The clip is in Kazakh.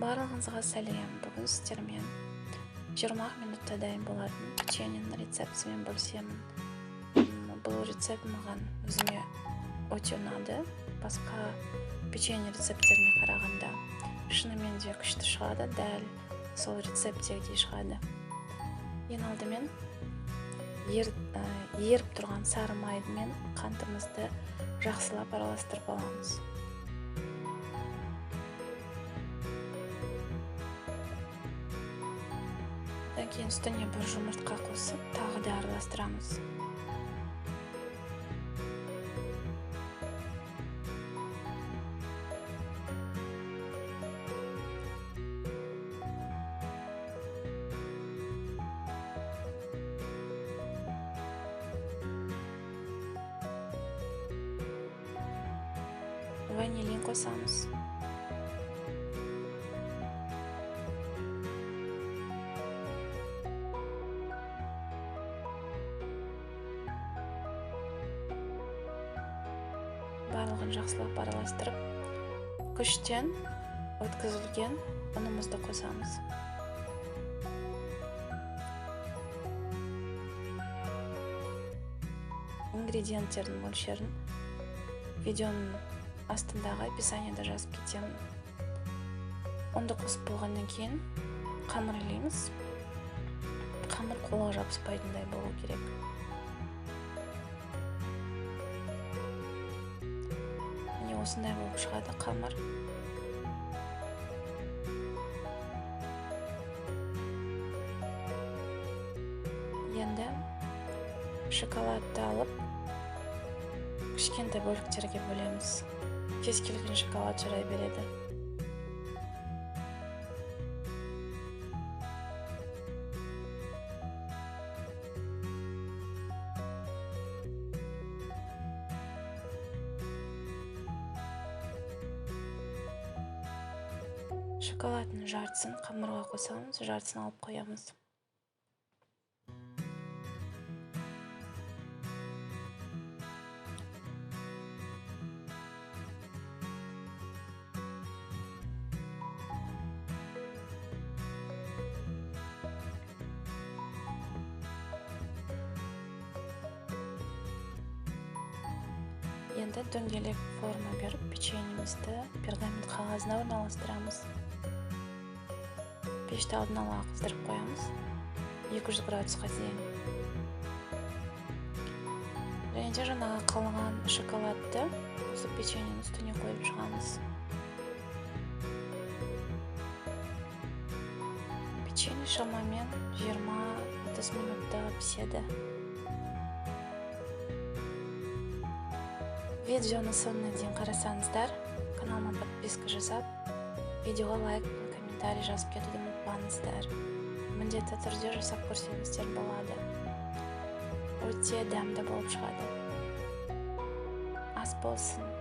Барлығыңызға сәлем. Бүгін сіздермен 20 минутта дайын болатын печеньенің рецептімен бөлісемін. Бұл рецепт маған өзіме өте ұнады. Басқа печенье рецептеріне қарағанда шынымен де күшті шығады, дәл сол рецептегідей шығады. Ең алдымен еріп тұрған сары майды мен қантымызды жақсылап араластырып аламыз. Одан кейін үстіне бір жұмыртқа қосып, тағы да араластырамыз. Ванилин қосамыз. Барлығын жақсылап араластырып, күштен өткізілген ұнымызды қосамыз. Ингредиенттердің мөлшерін видеоның астындағы описаниеда жазып кетемін. Онды қосып болғаннан кейін қамыр илейміз. Қамыр қолға жабыспайтындай болу керек. Міне осындай болып шығады қамыр. Енді шоколадты алып кішкентай бөліктерге бөлеміз. Кез келген шоколад жарай береді. Шоколадның жартысын қамырға қосамыз, жартысын алып қоямыз. Енді дөңгелек форма беріп, печеньемізді пергамент қағазына орналастырамыз. Пешті алдын ала қыздырып қоямыз, 200 градусқа дейін. Және де жаңағы қалған шоколадты осы печеньенің үстіне қойып шығамыз. Печенье шамамен 20-30 минутта піседі. Видеоны соңына дейін қарасаңыздар, каналыма подписка жасап, видеоға лайк пен комментарий жазып кетуді ұмытпаңыздар. Міндетті түрде жасап көрсеңіздер болады. Өте дәмді болып шығады. Ас болсын.